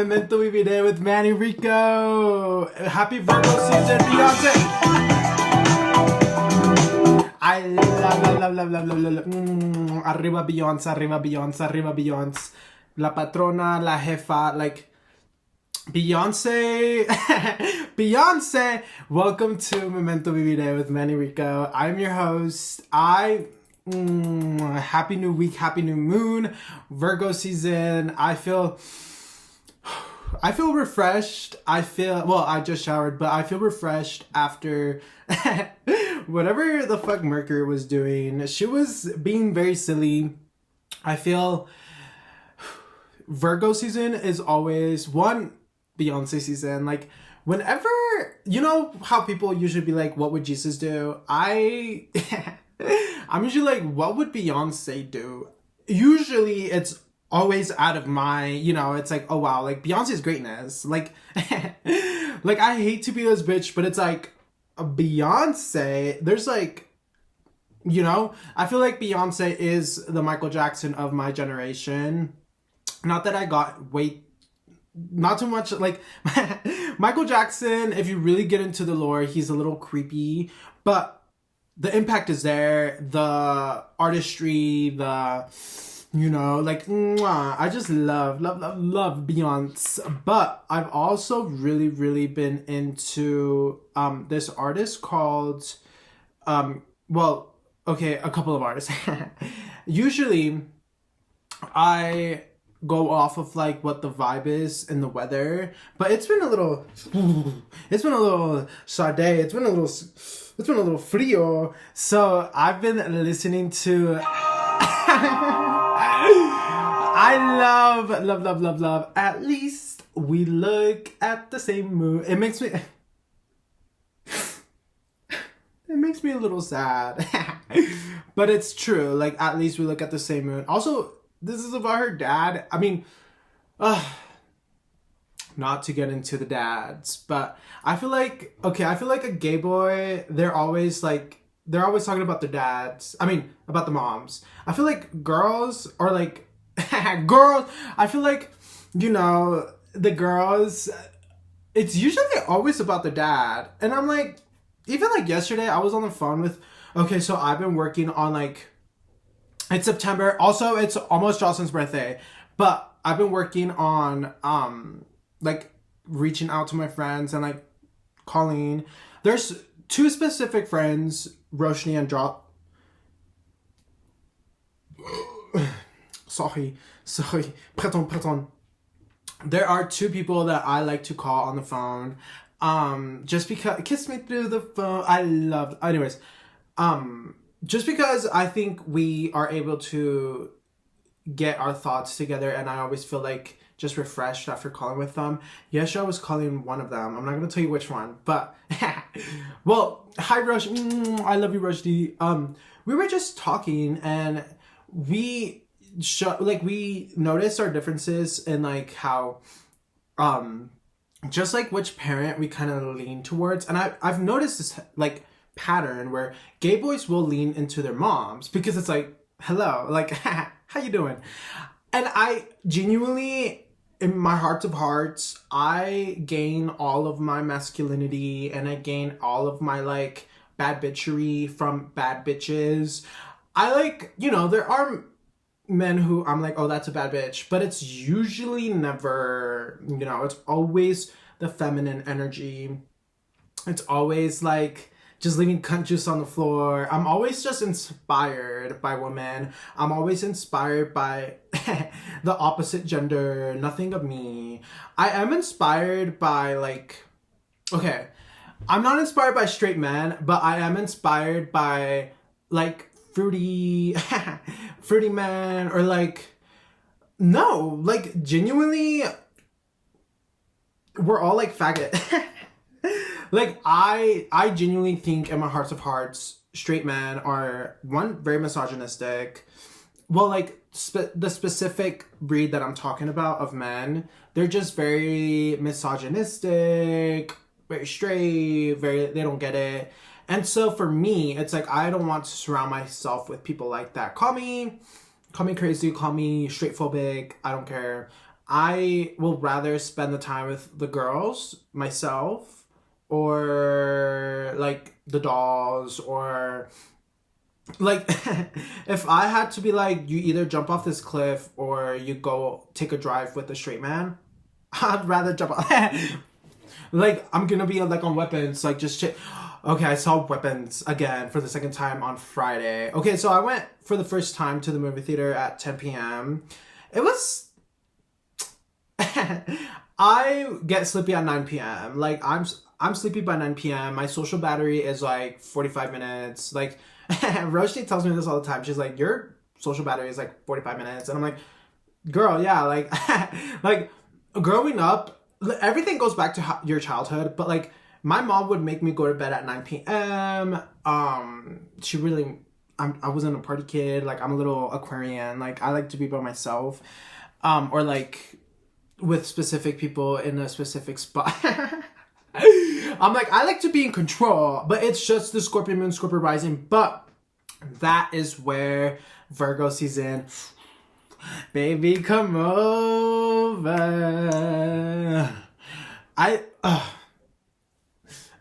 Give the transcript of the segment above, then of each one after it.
Memento Vivire with Manny Rico. Happy Virgo season, Beyonce. I love. Arriba Beyonce, arriba Beyonce, arriba Beyonce. La patrona, la jefa, like Beyonce. Beyonce. Welcome to Memento Vivire with Manny Rico. I'm your host. Happy new week, happy new moon, Virgo season. I feel refreshed. I just showered, but I feel refreshed after whatever the fuck Mercury was doing. She was being very silly. I feel Virgo season is always one Beyonce season. Like, whenever, you know how people usually be like, what would Jesus do? I'm usually like, what would Beyonce do? Usually it's always out of my, it's like, oh wow, like Beyonce's greatness. Like, like I hate to be this bitch, but it's like Beyonce, there's like, I feel like Beyonce is the Michael Jackson of my generation. Not that I got not too much, like Michael Jackson, if you really get into the lore, he's a little creepy, but the impact is there, the artistry, I just love Beyonce. But I've also really been into this artist called a couple of artists. Usually I go off of like what the vibe is and the weather, but it's been a little Sade, it's been a little frio, so I've been listening to I love At Least We Look at the Same Moon. It makes me a little sad. But it's true, like At Least We Look at the Same Moon. Also, this is about her dad. I mean, not to get into the dads, but I feel like a gay boy, they're always talking about their dads. I mean, about the moms. I feel like girls are like, girls, I feel like, the girls, it's usually always about the dad. And I'm like, even like yesterday, I was on the phone with, so I've been working on like, it's September. Also, it's almost Jocelyn's birthday. But I've been working on, like, reaching out to my friends and, like, calling. There's two specific friends, Roshni and Drop. Sorry. Pardon. There are two people that I like to call on the phone. Just because, kiss me through the phone. Anyways, just because I think we are able to get our thoughts together, and I always feel like just refreshed after calling with them. Yesterday I was calling one of them. I'm not going to tell you which one, but well, hi Roshni. I love you, Roshni. We were just talking, and we noticed our differences in like how just like which parent we kind of lean towards. And I've noticed this like pattern where gay boys will lean into their moms because it's like, hello, like, how you doing? And I genuinely, in my heart of hearts, I gain all of my masculinity and I gain all of my like bad bitchery from bad bitches. I like, there are men who I'm like, oh, that's a bad bitch, but it's usually never, it's always the feminine energy. It's always like just leaving cunt juice on the floor. I'm always just inspired by women. I'm always inspired by the opposite gender. Nothing of me. I am inspired by I'm not inspired by straight men, but I am inspired by like fruity men, or like, no, like genuinely, we're all like faggot. Like, I genuinely think in my heart of hearts, straight men are, one, very misogynistic. Well, like, the specific breed that I'm talking about of men, they're just very misogynistic, very straight, they don't get it. And so for me, it's like, I don't want to surround myself with people like that. Call me crazy, call me straight phobic, I don't care. I will rather spend the time with the girls, myself, or like the dolls, or like if I had to be like, you either jump off this cliff or you go take a drive with a straight man, I'd rather jump off. Like, I'm gonna be like on weapons, like just shit. Okay, I saw Weapons again for the second time on Friday. Okay, so I went for the first time to the movie theater at 10 p.m. It was I get sleepy at 9 p.m. Like I'm sleepy by 9 p.m. My social battery is like 45 minutes. Like Roshni tells me this all the time. She's like, your social battery is like 45 minutes. And I'm like, girl, yeah, like like growing up, everything goes back to your childhood, but like my mom would make me go to bed at 9 p.m. She really, I wasn't a party kid. Like, I'm a little Aquarian. Like, I like to be by myself. Or like with specific people in a specific spot. I'm like, I like to be in control, but it's just the Scorpio moon, Scorpio rising. But that is where Virgo season, baby, come over.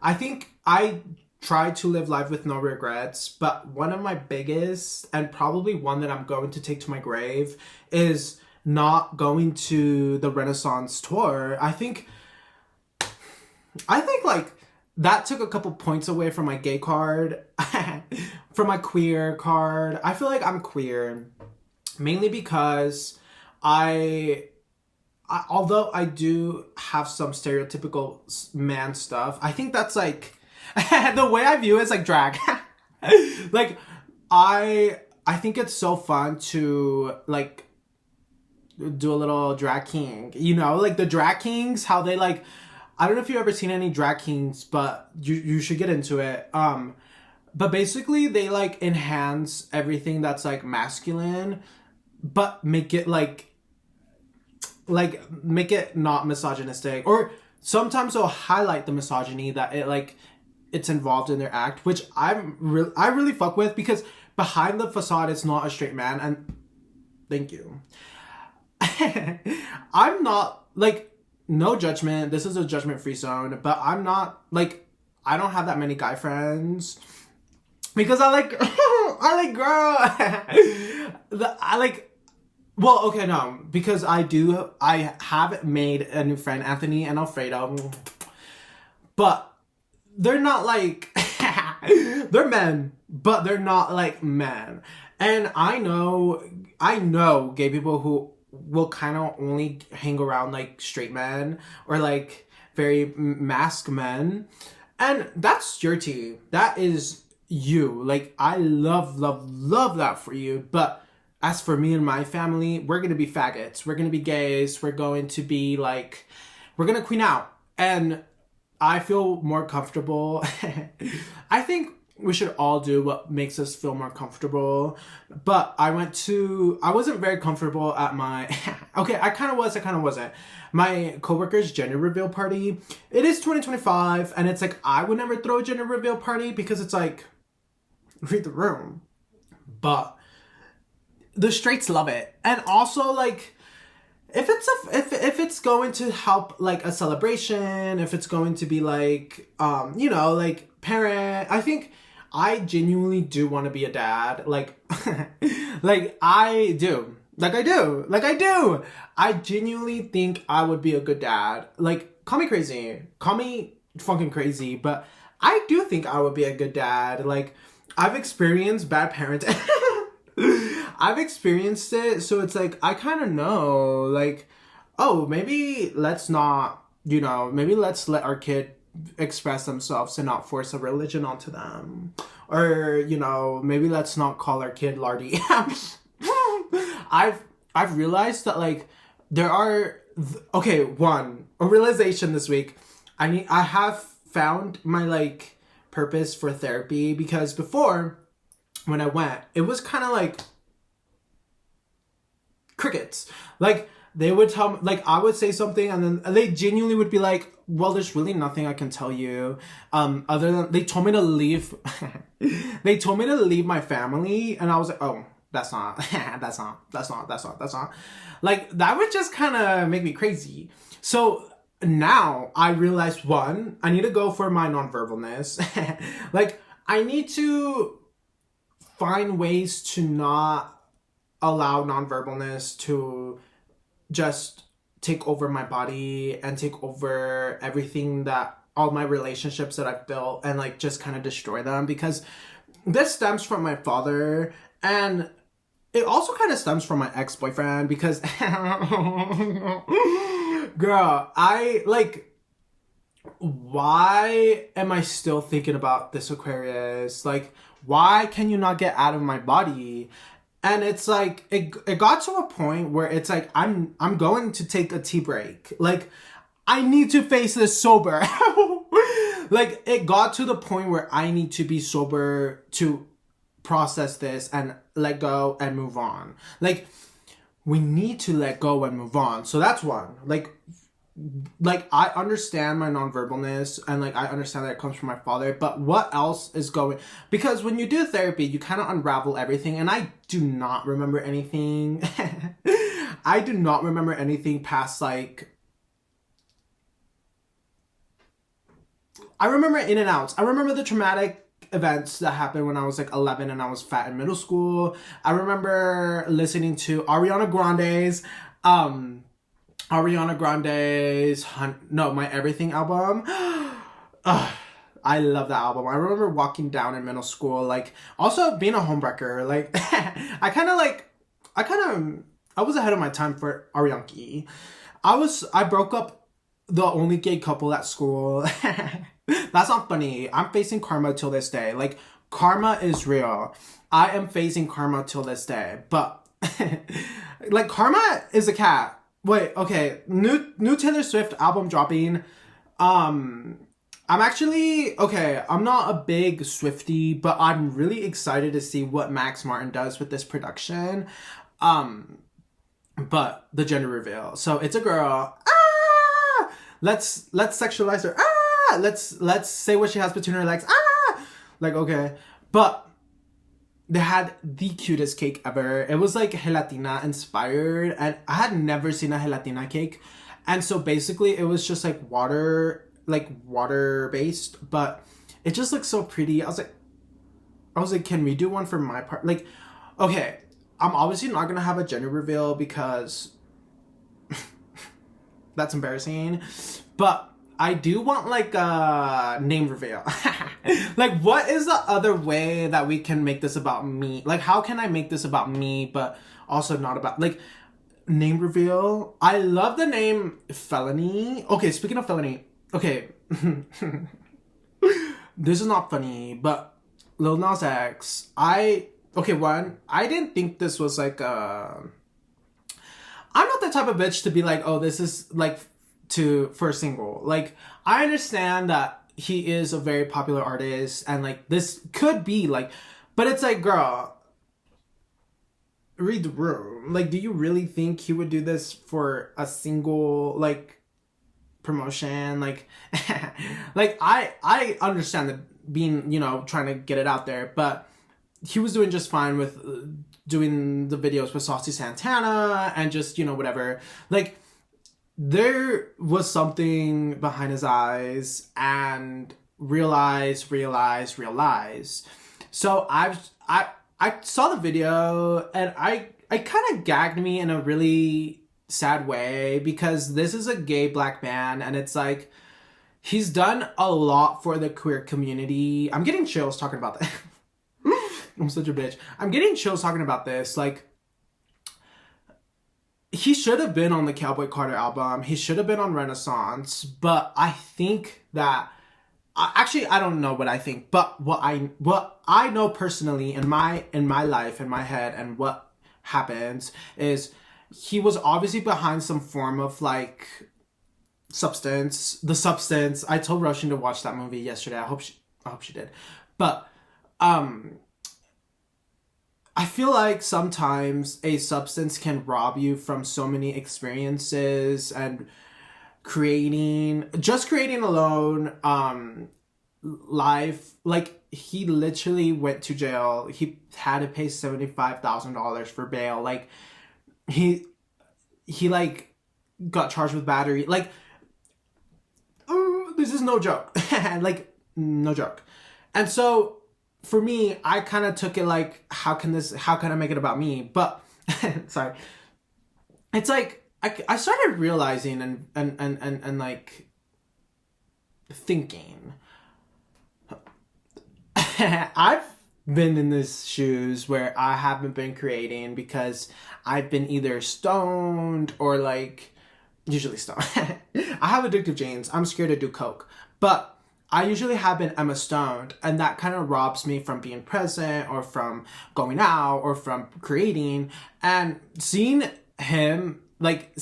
I think I try to live life with no regrets, but one of my biggest, and probably one that I'm going to take to my grave, is not going to the Renaissance tour. I think like that took a couple points away from my gay card, from my queer card. I feel like I'm queer mainly because although I do have some stereotypical man stuff, I think that's like the way I view it is like drag. Like I think it's so fun to like do a little drag king, you know, like the drag kings, how they like, I don't know if you've ever seen any drag kings, but you should get into it. But basically they like enhance everything that's like masculine, but make it make it not misogynistic, or sometimes they'll highlight the misogyny that it's involved in their act, which I really fuck with, because behind the facade it's not a straight man. And thank you. I'm not like, no judgment, this is a judgment free zone, but I'm not like, I don't have that many guy friends because I like girl. Well, okay, no, because I have made a new friend, Anthony and Alfredo, but they're not like, they're men, but they're not like men. And I know gay people who will kind of only hang around like straight men or like very masked men. And that's your tea. That is you. Like, I love that for you. But as for me and my family, we're going to be faggots. We're going to be gays. We're going to be like, we're going to queen out. And I feel more comfortable. I think we should all do what makes us feel more comfortable. But I wasn't very comfortable at my, okay, I kind of wasn't. My coworker's gender reveal party. It is 2025. And it's like, I would never throw a gender reveal party because it's like, read the room. But the straights love it. And also like, if it's going to help like a celebration, if it's going to be like, you know, like parent, I think I genuinely do want to be a dad. Like, I do. I genuinely think I would be a good dad. Like, call me crazy. Call me fucking crazy. But I do think I would be a good dad. Like, I've experienced bad parenting. I've experienced it. So it's like, I kind of know, like, oh, maybe let's not, you know, maybe let's let our kid express themselves and not force a religion onto them. Or, you know, maybe let's not call our kid Lardy. I've realized that like there are a realization this week. I have found my like purpose for therapy, because before when I went, it was kind of like crickets. Like, they would tell me, like, I would say something and then they genuinely would be like, well, there's really nothing I can tell you. Other than they told me to leave. They told me to leave my family. And I was like, oh, that's not, that's not. Like, that would just kind of make me crazy. So now I realize, one, I need to go for my nonverbalness. Like, I need to find ways to not allow nonverbalness to just take over my body and take over everything, that all my relationships that I've built, and like just kind of destroy them, because this stems from my father, and it also kind of stems from my ex-boyfriend, because girl, I like, why am I still thinking about this Aquarius? Like, why can you not get out of my body? And it's like, it got to a point where it's like, I'm going to take a tea break. Like, I need to face this sober. Like, it got to the point where I need to be sober to process this and let go and move on. Like, we need to let go and move on. So that's one. Like I understand my nonverbalness, and like I understand that it comes from my father, but what else is going, because when you do therapy, you kind of unravel everything, and I do not remember anything. I do not remember anything past, like, I remember in and outs. I remember the traumatic events that happened when I was like 11 and I was fat in middle school. I remember listening to Ariana Grande's My Everything album. I love that album. I remember walking down in middle school, like, also being a homewrecker. Like, I was ahead of my time for Arianki. I broke up the only gay couple at school. That's not funny. I'm facing karma till this day. Like, karma is real. I am facing karma till this day. But, like, karma is a cat. Wait, okay. New Taylor Swift album dropping. I'm actually, okay, I'm not a big Swiftie, but I'm really excited to see what Max Martin does with this production. But the gender reveal. So it's a girl. Ah! Let's sexualize her. Ah! Let's say what she has between her legs. Ah! Like, okay. But they had the cutest cake ever. It was like gelatina inspired, and I had never seen a gelatina cake. And so basically it was just like water based, but it just looked so pretty. I was like, can we do one for my part? Like, okay, I'm obviously not gonna have a gender reveal because that's embarrassing, but I do want like a name reveal. Like, what is the other way that we can make this about me? Like, how can I make this about me, but also not about, like, name reveal? I love the name Felony. Okay, speaking of Felony, okay. This is not funny, but Lil Nas X, one, I didn't think this was like I'm not the type of bitch to be like, oh, this is like for a single. Like, I understand that he is a very popular artist, and like this could be like, but it's like, girl, read the room. Like, do you really think he would do this for a single like promotion? Like, like I understand that being, trying to get it out there, but he was doing just fine with doing the videos with Saucy Santana and just, whatever. Like, there was something behind his eyes, and realize. So I saw the video, and I kind of gagged me in a really sad way, because this is a gay black man, and it's like, he's done a lot for the queer community. I'm getting chills talking about that. I'm such a bitch. I'm getting chills talking about this. Like, he should have been on the Cowboy Carter album. He should have been on Renaissance. But I think that, actually, I don't know what I think, but what I know personally in my life, in my head, and what happens is he was obviously behind some form of like substance. The Substance. I told Roshan to watch that movie yesterday. I hope she did. But I feel like sometimes a substance can rob you from so many experiences, and creating alone life, like he literally went to jail. He had to pay $75,000 for bail. Like he like got charged with battery. Like, this is no joke. Like, no joke. And so for me, I kind of took it like, how can I make it about me? But sorry, it's like I started realizing and like thinking. I've been in these shoes where I haven't been creating because I've been either stoned or like, usually stoned. I have addictive genes. I'm scared to do coke. But I usually have been Emma stoned, and that kind of robs me from being present or from going out or from creating. And seeing him, like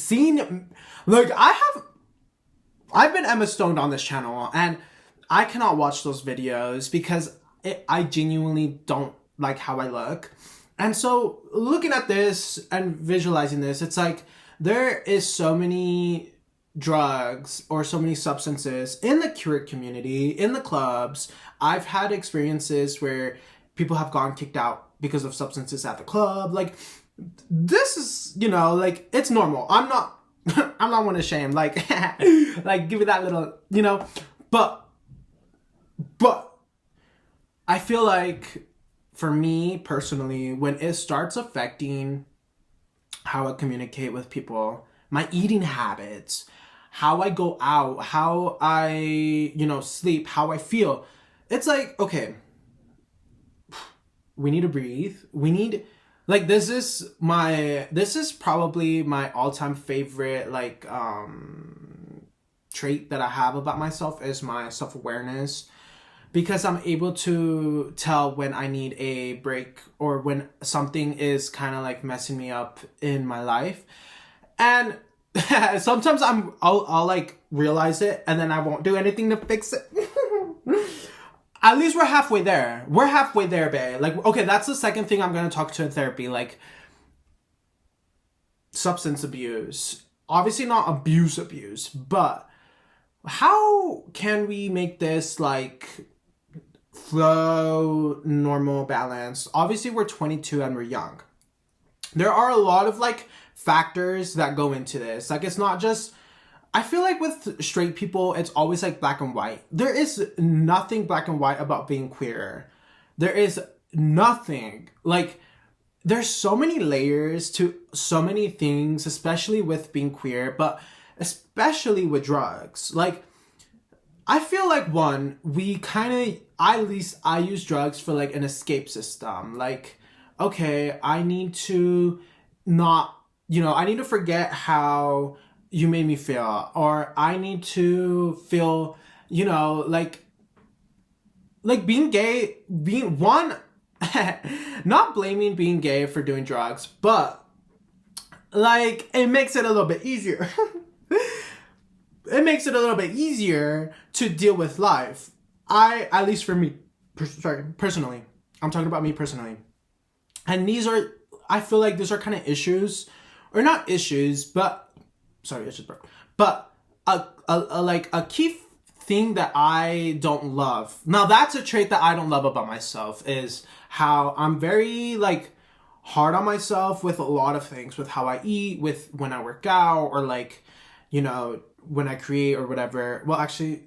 I've been Emma stoned on this channel, and I cannot watch those videos because I genuinely don't like how I look. And so looking at this and visualizing this, it's like there is so many drugs or so many substances in the queer community, in the clubs. I've had experiences where people have gone kicked out because of substances at the club. Like, this is, like, it's normal. I'm not one to shame. Like, like, give it that little, but I feel like for me personally, when it starts affecting how I communicate with people, my eating habits, how I go out, how I, sleep, how I feel, it's like, okay, we need to breathe. We need, like, this is probably my all-time favorite, like, trait that I have about myself is my self-awareness. Because I'm able to tell when I need a break or when something is kind of like messing me up in my life. And sometimes I'll like realize it and then I won't do anything to fix it. At least we're halfway there. We're halfway there, babe. Like, okay, that's the second thing I'm going to talk to in therapy. Like, substance abuse. Obviously not abuse, but how can we make this like flow, normal, balanced? Obviously we're 22 and we're young. There are a lot of like factors that go into this. Like, it's not just, I feel like with straight people, it's always like black and white. There is nothing black and white about being queer. There is nothing. Like, there's so many layers to so many things, especially with being queer, but especially with drugs. Like, I feel like we kind of, at least I use drugs for like an escape system. Like, okay, I need to not, I need to forget how you made me feel, or I need to feel, like being gay, not blaming being gay for doing drugs, but like, it makes it a little bit easier. It makes it a little bit easier to deal with life. At least for me, personally, I'm talking about me personally. And I feel like these are kind of issues, or not issues, but, sorry, I just broke. But a key thing that I don't love. Now, that's a trait that I don't love about myself, is how I'm very like hard on myself with a lot of things, with how I eat, with when I work out, or like, when I create or whatever. Well, actually,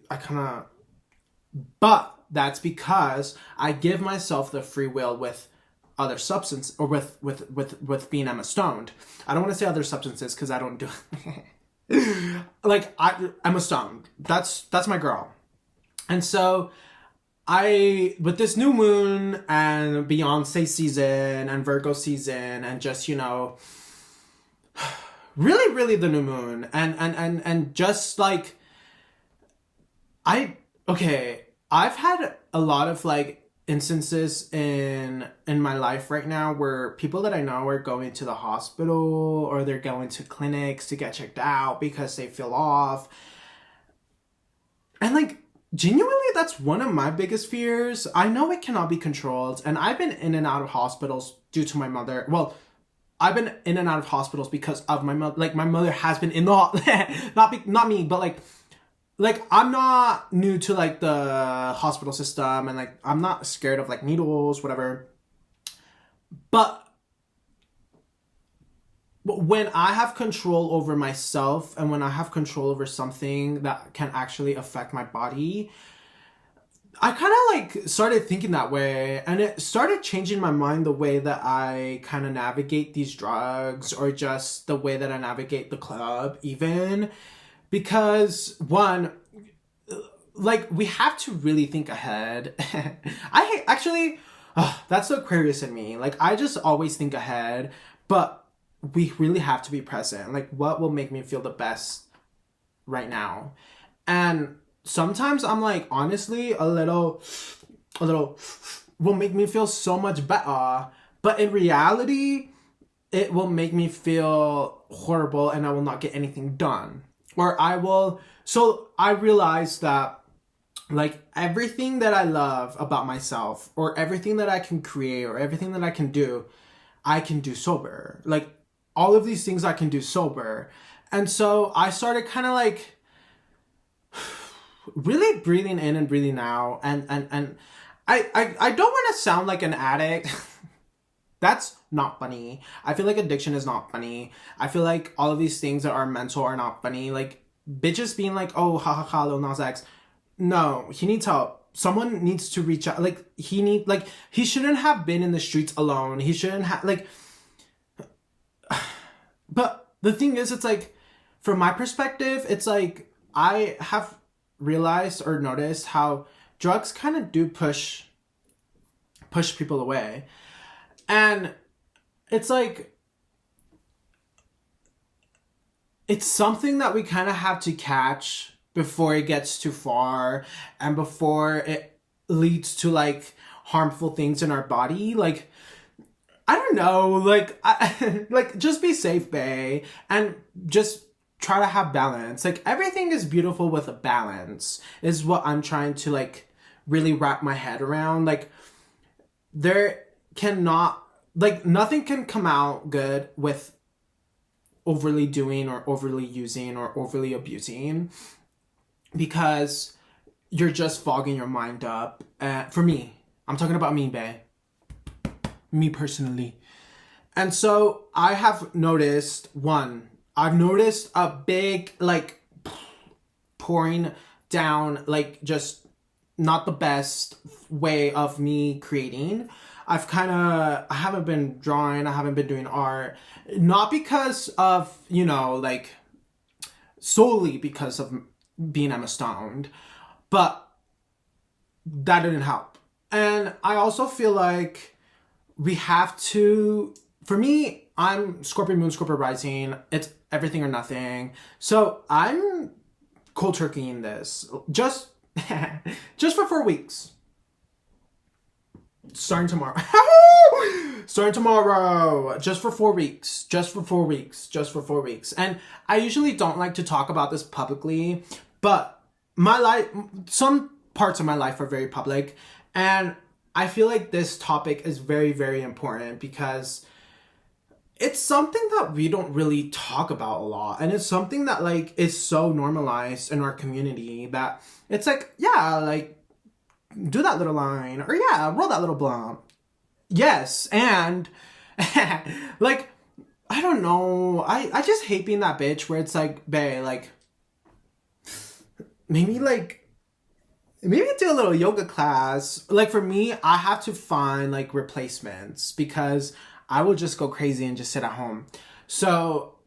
but that's because I give myself the free will with other substance, or with being Emma stoned. I don't want to say other substances because I don't do like, Emma stoned. That's my girl. And so with this new moon and Beyonce season and Virgo season and just, really, really the new moon and just like, I've had a lot of like instances in my life right now where people that I know are going to the hospital or they're going to clinics to get checked out because they feel off. And like, genuinely, that's one of my biggest fears. I know it cannot be controlled, and I've been in and out of hospitals due to my mother. Well, I've been in and out of hospitals because of my mother. Like, my mother has been in the not me, but like like, I'm not new to like the hospital system, and like I'm not scared of like needles, whatever. But when I have control over myself, and when I have control over something that can actually affect my body, I kind of like started thinking that way, and it started changing my mind, the way that I kind of navigate these drugs, or just the way that I navigate the club even. Because one, like, we have to really think ahead. That's the Aquarius in me. Like, I just always think ahead, but we really have to be present. Like, what will make me feel the best right now? And sometimes I'm like, honestly, a little will make me feel so much better. But in reality, it will make me feel horrible, and I will not get anything done. So I realized that, like, everything that I love about myself, or everything that I can create, or everything that I can do sober. Like, all of these things I can do sober. And so I started kind of like really breathing in and breathing out. And I don't want to sound like an addict. That's not funny. I feel like addiction is not funny. I feel like all of these things that are mental are not funny. Like, bitches being like, oh, ha ha ha, Lil Nas X. No, he needs help. Someone needs to reach out. Like, he shouldn't have been in the streets alone. He shouldn't have, like, but the thing is, it's like, from my perspective, it's like, I have realized or noticed how drugs kind of do push people away. And it's like, it's something that we kind of have to catch before it gets too far, and before it leads to like harmful things in our body. Like, I don't know, like, like, just be safe, bae, and just try to have balance. Like, everything is beautiful with a balance, is what I'm trying to like really wrap my head around. Like, there cannot, like, nothing can come out good with overly doing, or overly using, or overly abusing, because you're just fogging your mind up. For me, I'm talking about me, bae. Me personally. And so I have noticed, I've noticed a big, like, pouring down, like, just not the best way of me creating. I haven't been drawing, I haven't been doing art, not because of, you know, like, solely because of being Emma Stoned, but that didn't help. And I also feel like we have to, for me, I'm Scorpio Moon, Scorpio Rising, it's everything or nothing. So I'm cold turkeying this, just for 4 weeks. Starting tomorrow. Just for 4 weeks. Just for 4 weeks. And I usually don't like to talk about this publicly, but my life, some parts of my life are very public. And I feel like this topic is very, very important, because it's something that we don't really talk about a lot. And it's something that, like, is so normalized in our community that it's like, yeah, like, do that little line, or yeah, roll that little blunt. Yes, and like, I don't know. I just hate being that bitch where it's like, bae, like, maybe do a little yoga class. Like, for me, I have to find like replacements, because I will just go crazy and just sit at home. So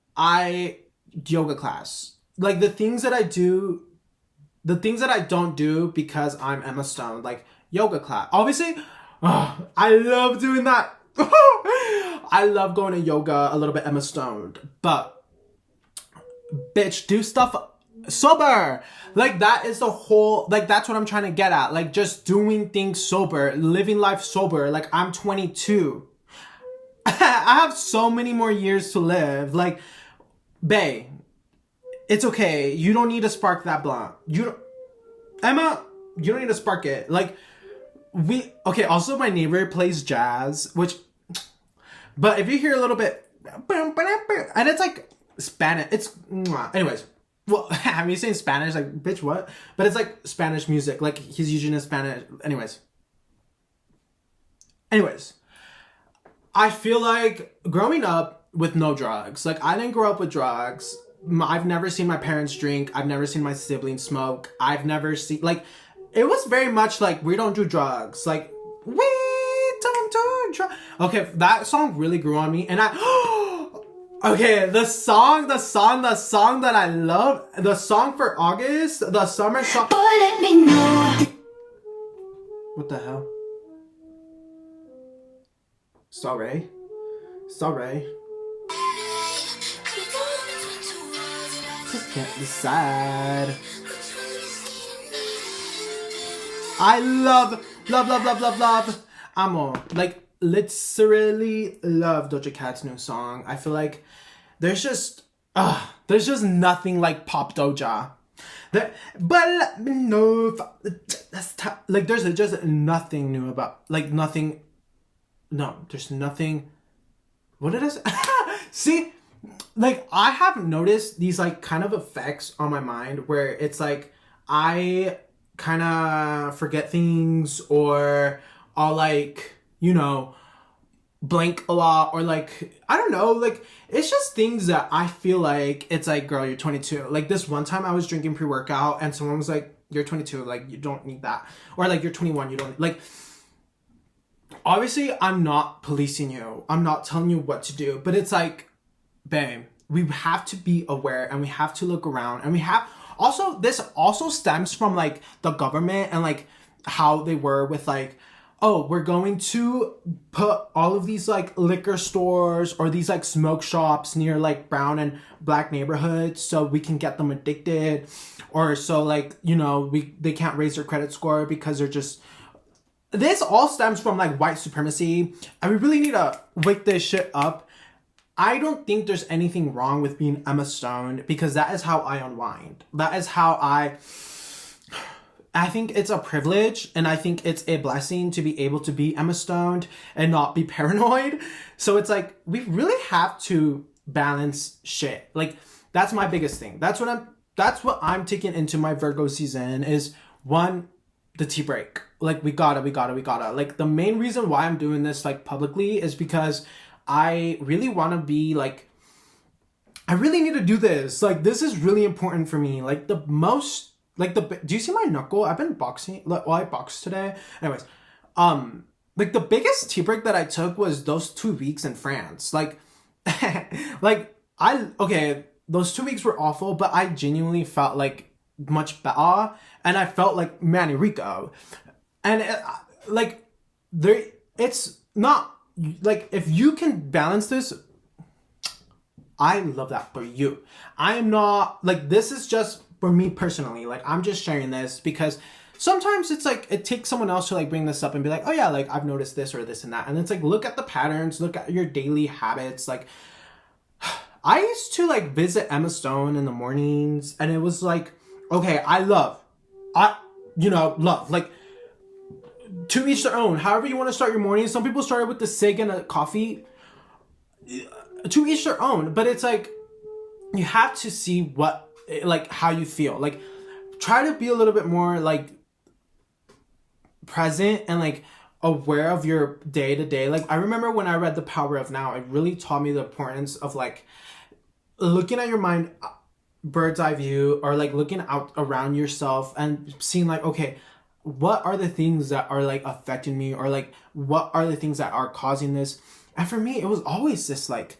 yoga class. Like, the things that I don't do because I'm Emma Stone, like yoga class. Obviously, I love doing that. I love going to yoga, a little bit Emma Stone. But, bitch, do stuff sober. Like, that is the whole, like, that's what I'm trying to get at. Like, just doing things sober, living life sober. Like, I'm 22. I have so many more years to live. Like, bae, it's okay. You don't need to spark that blunt. Emma, you don't need to spark it. Like, also my neighbor plays jazz, but if you hear a little bit, and it's like Spanish, anyways, Well, I'm using Spanish, like, bitch, what? But it's like Spanish music. Like, he's using a Spanish. Anyways, I feel like growing up with no drugs, like, I didn't grow up with drugs. I've never seen my parents drink. I've never seen my siblings smoke. I've never seen, like, it was very much like, we don't do drugs. Like, we don't do drugs. Okay, that song really grew on me. And okay, the song that I love, the song for August, the summer song. Boy, let me know. What the hell? Sorry. Just can't decide. I love. Amo. Like, literally love Doja Cat's new song. I feel like there's just nothing like Pop Doja. But let me know if that's like, there's just nothing new about, like, nothing. No, there's nothing. What did I say? See, like, I have noticed these, like, kind of effects on my mind where it's like I kind of forget things, or I'll, like, you know, blank a lot, or, like, I don't know, like, it's just things that I feel like it's like, girl, you're 22. Like, this one time I was drinking pre-workout and someone was like, you're 22, like, you don't need that. Or, like, you're 21, you don't, like, obviously I'm not policing you, I'm not telling you what to do, but it's like, babe, we have to be aware, and we have to look around, and we have also, this also stems from, like, the government and, like, how they were with, like, oh, we're going to put all of these, like, liquor stores or these, like, smoke shops near, like, brown and black neighborhoods so we can get them addicted, or so, like, you know, they can't raise their credit score because they're just, this all stems from, like, white supremacy, and we really need to wake this shit up. I don't think there's anything wrong with being Emma Stone, because that is how I unwind. That is how I think it's a privilege, and I think it's a blessing to be able to be Emma Stone and not be paranoid. So it's like, we really have to balance shit. Like, that's my biggest thing. That's what I'm taking into my Virgo season is, one, the tea break. Like, we gotta. Like, the main reason why I'm doing this, like, publicly is because I really want to be, like, I really need to do this. Like, this is really important for me. Like, the most, like, do you see my knuckle? I've been boxing, well, I boxed today. Anyways, like, the biggest tea break that I took was those 2 weeks in France. Like, okay, those 2 weeks were awful, but I genuinely felt, like, much better, and I felt like Manny Rico. And, like, it's not, like, if you can balance this, I love that for you. I am not, like, this is just for me personally. Like, I'm just sharing this because sometimes it's like, it takes someone else to, like, bring this up and be like, oh yeah, like, I've noticed this or this and that. And it's like, look at the patterns, look at your daily habits. Like, I used to, like, visit Emma Stone in the mornings, and it was like, okay, love, like, to each their own. However you want to start your morning. Some people started with the cig and a coffee. To each their own. But it's like, you have to see what, like, how you feel. Like, try to be a little bit more, like, present and, like, aware of your day to day. Like, I remember when I read The Power of Now, it really taught me the importance of, like, looking at your mind, bird's eye view, or, like, looking out around yourself and seeing, like, okay, what are the things that are, like, affecting me, or, like, what are the things that are causing this? And for me, it was always this, like,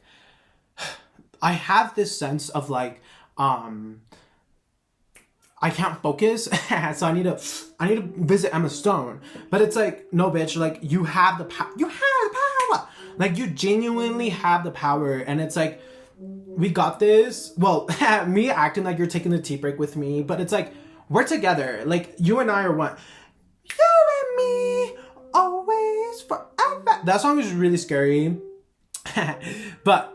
I have this sense of, like, I can't focus, so I need to visit Emma Stone. But it's like, no, bitch, like, you have the power. You have the power. Like, you genuinely have the power, and it's like, we got this. Well, me acting like you're taking the tea break with me, but it's like, we're together. Like, you and I are one. You and me, always, forever. That song is really scary. But,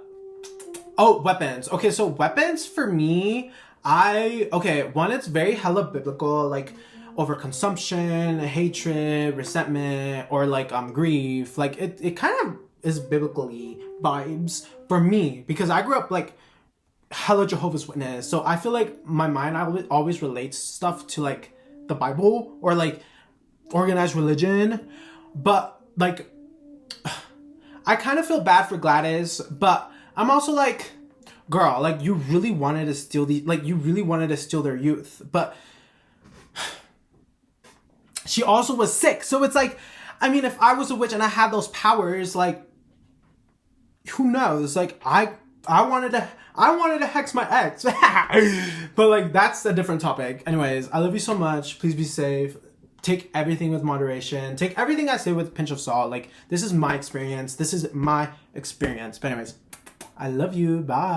oh, weapons. Okay, so weapons for me, one, it's very hella biblical, like, overconsumption, hatred, resentment, or, like, grief. Like, it kind of is biblically vibes for me, because I grew up, like, hella Jehovah's Witness. So I feel like my mind always relates stuff to like the Bible or like organized religion. But like, I kind of feel bad for Gladys, but I'm also like, girl, like you really wanted to steal their youth. But she also was sick. So it's like, I mean, if I was a witch and I had those powers, like, who knows? Like, I wanted to hex my ex. But like, that's a different topic. Anyways, I love you so much. Please be safe. Take everything with moderation. Take everything I say with a pinch of salt. Like, this is my experience. But anyways, I love you. Bye.